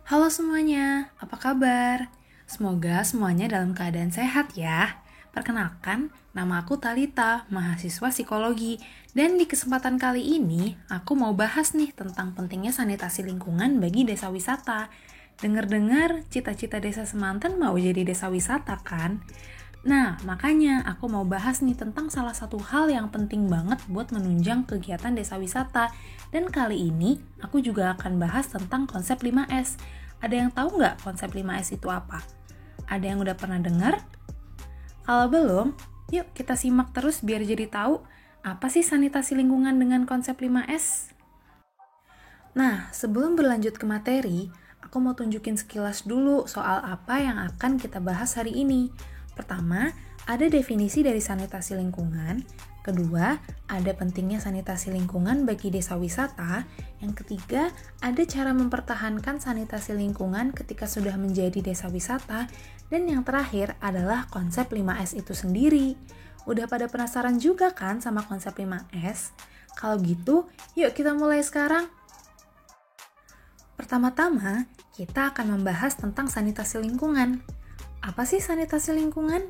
Halo semuanya, apa kabar? Semoga semuanya dalam keadaan sehat ya. Perkenalkan, nama aku Talita, mahasiswa psikologi. Dan di kesempatan kali ini, aku mau bahas nih tentang pentingnya sanitasi lingkungan bagi desa wisata. Dengar-dengar, cita-cita desa Semanten mau jadi desa wisata kan? Nah, makanya aku mau bahas nih tentang salah satu hal yang penting banget buat menunjang kegiatan desa wisata. Dan kali ini, aku juga akan bahas tentang konsep 5S. Ada yang tahu nggak konsep 5S itu apa? Ada yang udah pernah dengar? Kalau belum, yuk kita simak terus biar jadi tahu apa sih sanitasi lingkungan dengan konsep 5S. Nah, sebelum berlanjut ke materi, aku mau tunjukin sekilas dulu soal apa yang akan kita bahas hari ini. Pertama, ada definisi dari sanitasi lingkungan. Kedua, ada pentingnya sanitasi lingkungan bagi desa wisata. Yang ketiga, ada cara mempertahankan sanitasi lingkungan ketika sudah menjadi desa wisata. Dan yang terakhir adalah konsep 5S itu sendiri. Udah pada penasaran juga kan sama konsep 5S? Kalau gitu, yuk kita mulai sekarang. Pertama-tama, kita akan membahas tentang sanitasi lingkungan. Apa sih sanitasi lingkungan?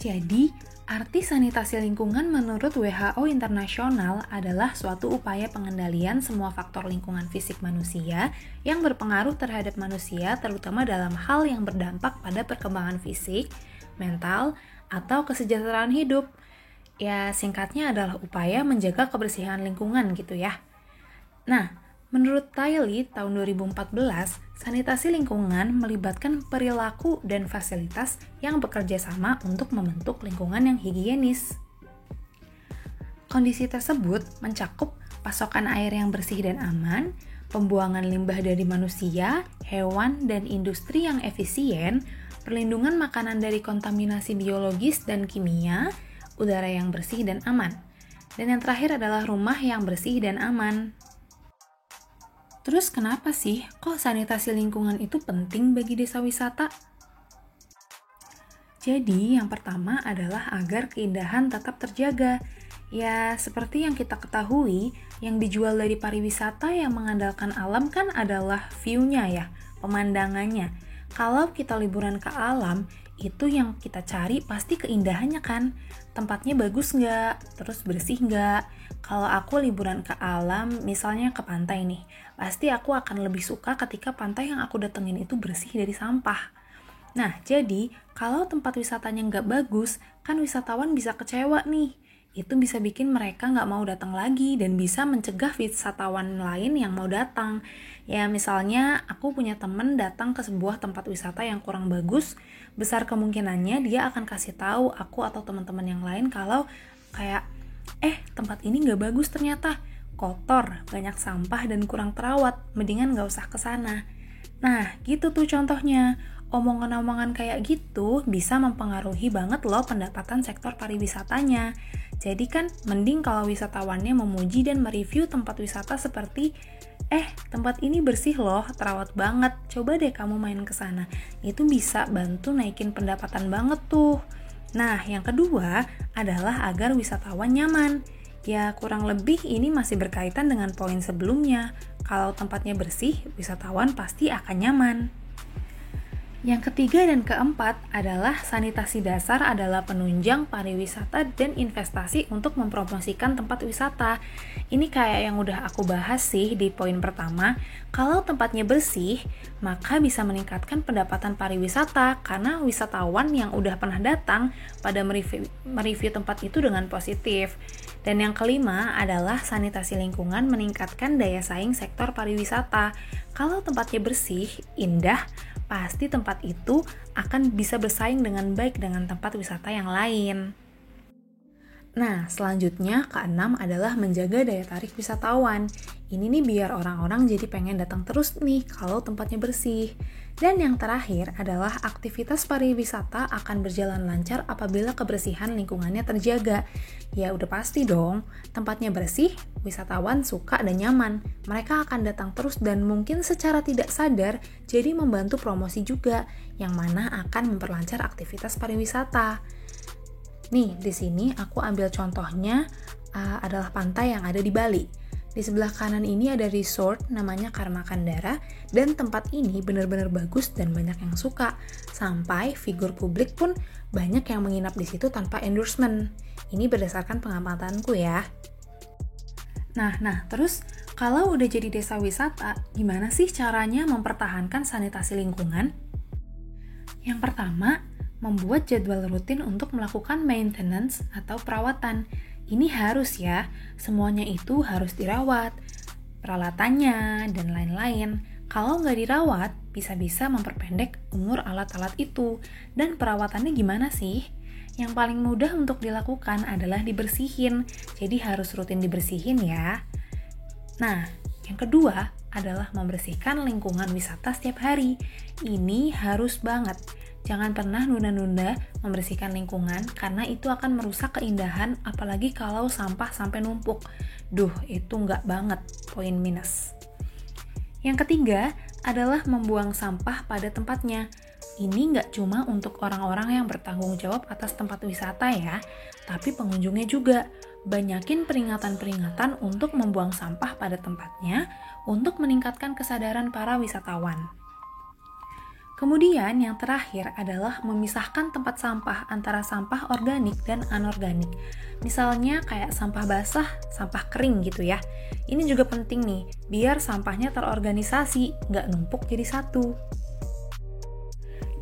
Jadi, arti sanitasi lingkungan menurut WHO Internasional adalah suatu upaya pengendalian semua faktor lingkungan fisik manusia yang berpengaruh terhadap manusia, terutama dalam hal yang berdampak pada perkembangan fisik, mental, atau kesejahteraan hidup. Ya, singkatnya adalah upaya menjaga kebersihan lingkungan gitu ya. Nah, menurut Tiley tahun 2014, sanitasi lingkungan melibatkan perilaku dan fasilitas yang bekerja sama untuk membentuk lingkungan yang higienis. Kondisi tersebut mencakup pasokan air yang bersih dan aman, pembuangan limbah dari manusia, hewan, dan industri yang efisien, perlindungan makanan dari kontaminasi biologis dan kimia, udara yang bersih dan aman. Dan yang terakhir adalah rumah yang bersih dan aman. Terus kenapa sih kok sanitasi lingkungan itu penting bagi desa wisata? Jadi yang pertama adalah agar keindahan tetap terjaga. Ya seperti yang kita ketahui, yang dijual dari pariwisata yang mengandalkan alam kan adalah view-nya ya, pemandangannya. Kalau kita liburan ke alam, itu yang kita cari pasti keindahannya kan. Tempatnya bagus nggak? Terus bersih nggak? Kalau aku liburan ke alam, misalnya ke pantai nih, pasti aku akan lebih suka ketika pantai yang aku datengin itu bersih dari sampah. Nah, jadi kalau tempat wisatanya nggak bagus, kan wisatawan bisa kecewa nih. Itu bisa bikin mereka nggak mau datang lagi dan bisa mencegah wisatawan lain yang mau datang. Ya, misalnya aku punya temen datang ke sebuah tempat wisata yang kurang bagus, besar kemungkinannya dia akan kasih tahu aku atau teman-teman yang lain kalau kayak, tempat ini nggak bagus ternyata, kotor, banyak sampah dan kurang terawat, mendingan nggak usah ke sana. Nah, gitu tuh contohnya. Omongan-omongan kayak gitu bisa mempengaruhi banget loh pendapatan sektor pariwisatanya. Jadi kan mending kalau wisatawannya memuji dan mereview tempat wisata seperti tempat ini bersih loh, terawat banget, coba deh kamu main ke sana. Itu bisa bantu naikin pendapatan banget tuh. Nah, yang kedua adalah agar wisatawan nyaman. Ya, kurang lebih ini masih berkaitan dengan poin sebelumnya. Kalau tempatnya bersih, wisatawan pasti akan nyaman. Yang ketiga dan keempat adalah sanitasi dasar adalah penunjang pariwisata dan investasi untuk mempromosikan tempat wisata. Ini kayak yang udah aku bahas sih di poin pertama. Kalau tempatnya bersih, maka bisa meningkatkan pendapatan pariwisata karena wisatawan yang udah pernah datang pada mereview tempat itu dengan positif. Dan yang kelima adalah sanitasi lingkungan meningkatkan daya saing sektor pariwisata. Kalau tempatnya bersih, indah, pasti tempat itu akan bisa bersaing dengan baik dengan tempat wisata yang lain. Nah, selanjutnya keenam adalah menjaga daya tarik wisatawan. Ini nih biar orang-orang jadi pengen datang terus nih kalau tempatnya bersih. Dan yang terakhir adalah aktivitas pariwisata akan berjalan lancar apabila kebersihan lingkungannya terjaga. Ya udah pasti dong, tempatnya bersih, wisatawan suka dan nyaman. Mereka akan datang terus dan mungkin secara tidak sadar jadi membantu promosi juga, yang mana akan memperlancar aktivitas pariwisata. Nih, di sini aku ambil contohnya adalah pantai yang ada di Bali. Di sebelah kanan ini ada resort namanya Karma Kandara, dan tempat ini benar-benar bagus dan banyak yang suka. Sampai figur publik pun banyak yang menginap di situ tanpa endorsement. Ini berdasarkan pengamatanku ya. Nah, terus kalau udah jadi desa wisata, gimana sih caranya mempertahankan sanitasi lingkungan? Yang pertama, membuat jadwal rutin untuk melakukan maintenance atau perawatan. Ini harus ya, semuanya itu harus dirawat, peralatannya, dan lain-lain. Kalau nggak dirawat, bisa-bisa memperpendek umur alat-alat itu. Dan perawatannya gimana sih? Yang paling mudah untuk dilakukan adalah dibersihin, jadi harus rutin dibersihin ya. Nah, yang kedua adalah membersihkan lingkungan wisata setiap hari. Ini harus banget. Jangan pernah nunda-nunda membersihkan lingkungan karena itu akan merusak keindahan, apalagi kalau sampah sampai numpuk. Itu nggak banget, poin minus. Yang ketiga adalah membuang sampah pada tempatnya. Ini nggak cuma untuk orang-orang yang bertanggung jawab atas tempat wisata ya, tapi pengunjungnya juga. Banyakin peringatan-peringatan untuk membuang sampah pada tempatnya untuk meningkatkan kesadaran para wisatawan. Kemudian yang terakhir adalah memisahkan tempat sampah antara sampah organik dan anorganik. Misalnya kayak sampah basah, sampah kering gitu ya. Ini juga penting nih, biar sampahnya terorganisasi, nggak numpuk jadi satu.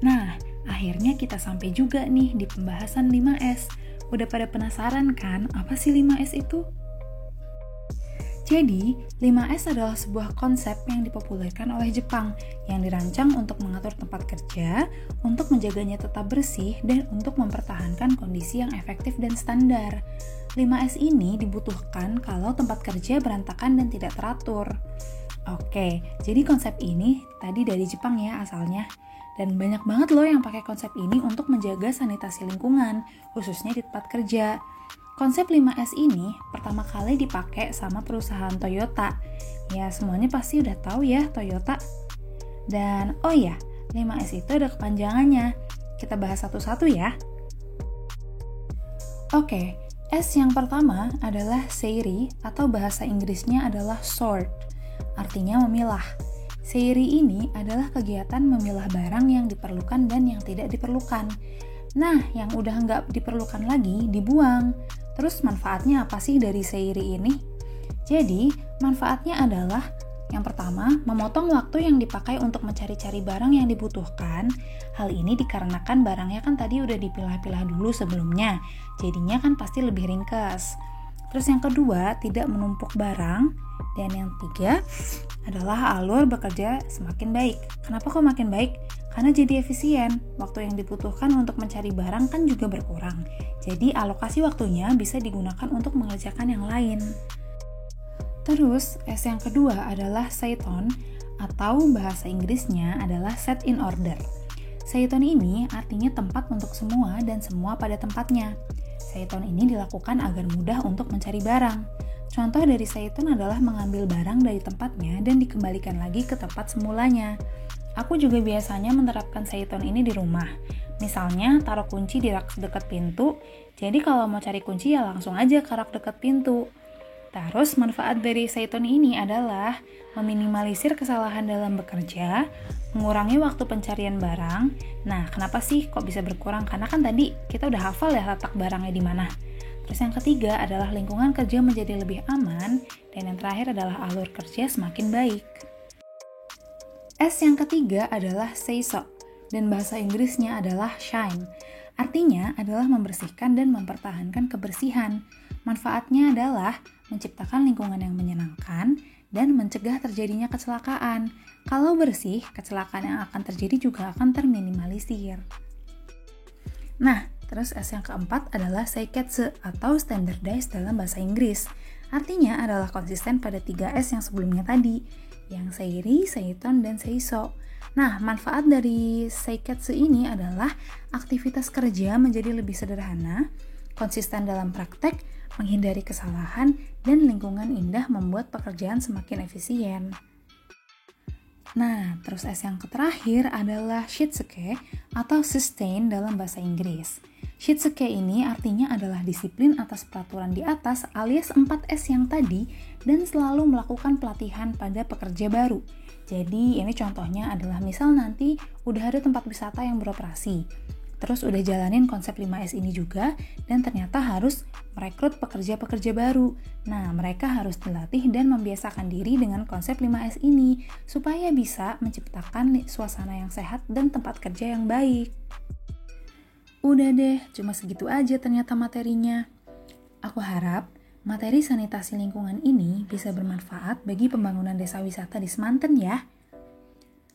Nah, akhirnya kita sampai juga nih di pembahasan 5S. Udah pada penasaran kan, apa sih 5S itu? Jadi, 5S adalah sebuah konsep yang dipopulerkan oleh Jepang yang dirancang untuk mengatur tempat kerja, untuk menjaganya tetap bersih, dan untuk mempertahankan kondisi yang efektif dan standar. 5S ini dibutuhkan kalau tempat kerja berantakan dan tidak teratur. Oke, jadi konsep ini tadi dari Jepang ya asalnya. Dan banyak banget loh yang pakai konsep ini untuk menjaga sanitasi lingkungan, khususnya di tempat kerja. Konsep 5S ini pertama kali dipakai sama perusahaan Toyota. Ya, semuanya pasti udah tahu ya Toyota. Dan, 5S itu ada kepanjangannya. Kita bahas satu-satu ya. Oke, S yang pertama adalah seiri atau bahasa Inggrisnya adalah sort. Artinya memilah. Seiri ini adalah kegiatan memilah barang yang diperlukan dan yang tidak diperlukan. Nah, yang udah nggak diperlukan lagi dibuang. Terus manfaatnya apa sih dari seiri ini? Jadi, manfaatnya adalah yang pertama, memotong waktu yang dipakai untuk mencari-cari barang yang dibutuhkan. Hal ini dikarenakan barangnya kan tadi udah dipilah-pilah dulu sebelumnya, jadinya kan pasti lebih ringkas. Terus yang kedua, tidak menumpuk barang. Dan yang ketiga adalah alur bekerja semakin baik. Kenapa kok makin baik? Karena jadi efisien. Waktu yang dibutuhkan untuk mencari barang kan juga berkurang. Jadi alokasi waktunya bisa digunakan untuk mengerjakan yang lain. Terus, S yang kedua adalah Seiton, atau bahasa Inggrisnya adalah set in order. Seiton ini artinya tempat untuk semua dan semua pada tempatnya. Seiton ini dilakukan agar mudah untuk mencari barang. Contoh dari Seiton adalah mengambil barang dari tempatnya dan dikembalikan lagi ke tempat semulanya. Aku juga biasanya menerapkan Seiton ini di rumah. Misalnya, taruh kunci di rak dekat pintu, jadi kalau mau cari kunci ya langsung aja ke rak dekat pintu. Terus, manfaat dari Seiton ini adalah meminimalisir kesalahan dalam bekerja, mengurangi waktu pencarian barang. Nah, kenapa sih kok bisa berkurang? Karena kan tadi kita udah hafal ya letak barangnya di mana. Terus yang ketiga adalah lingkungan kerja menjadi lebih aman, dan yang terakhir adalah alur kerja semakin baik. S yang ketiga adalah seiso, dan bahasa Inggrisnya adalah shine. Artinya adalah membersihkan dan mempertahankan kebersihan. Manfaatnya adalah menciptakan lingkungan yang menyenangkan dan mencegah terjadinya kecelakaan. Kalau bersih, kecelakaan yang akan terjadi juga akan terminimalisir. Nah, terus S yang keempat adalah seiketsu atau standardized dalam bahasa Inggris. Artinya adalah konsisten pada 3S yang sebelumnya tadi, yang seiri, seiton, dan seiso. Nah, manfaat dari seiketsu ini adalah aktivitas kerja menjadi lebih sederhana, konsisten dalam praktek, menghindari kesalahan, dan lingkungan indah membuat pekerjaan semakin efisien. Nah, terus S yang terakhir adalah Shitsuke atau sustain dalam bahasa Inggris. Shitsuke ini artinya adalah disiplin atas peraturan di atas alias 4S yang tadi dan selalu melakukan pelatihan pada pekerja baru. Jadi ini contohnya adalah misal nanti udah ada tempat wisata yang beroperasi, terus udah jalanin konsep 5S ini juga dan ternyata harus merekrut pekerja-pekerja baru. Nah, mereka harus dilatih dan membiasakan diri dengan konsep 5S ini supaya bisa menciptakan suasana yang sehat dan tempat kerja yang baik. Udah deh, cuma segitu aja ternyata materinya. Aku harap materi sanitasi lingkungan ini bisa bermanfaat bagi pembangunan desa wisata di Semanten ya.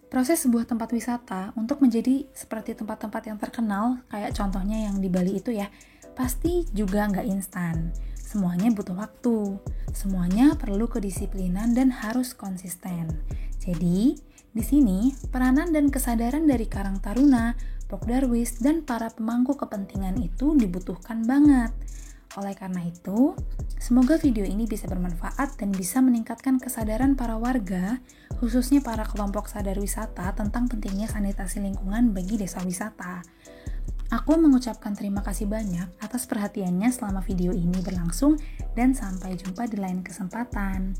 Proses sebuah tempat wisata untuk menjadi seperti tempat-tempat yang terkenal, kayak contohnya yang di Bali itu ya, pasti juga nggak instan. Semuanya butuh waktu, semuanya perlu kedisiplinan dan harus konsisten. Jadi, di sini peranan dan kesadaran dari Karang Taruna, Pokdarwis, dan para pemangku kepentingan itu dibutuhkan banget. Oleh karena itu, semoga video ini bisa bermanfaat dan bisa meningkatkan kesadaran para warga, khususnya para kelompok sadar wisata tentang pentingnya sanitasi lingkungan bagi desa wisata. Aku mengucapkan terima kasih banyak atas perhatiannya selama video ini berlangsung dan sampai jumpa di lain kesempatan.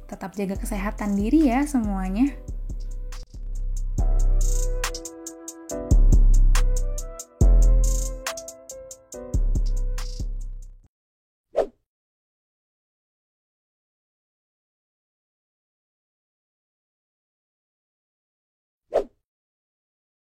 Tetap jaga kesehatan diri ya semuanya.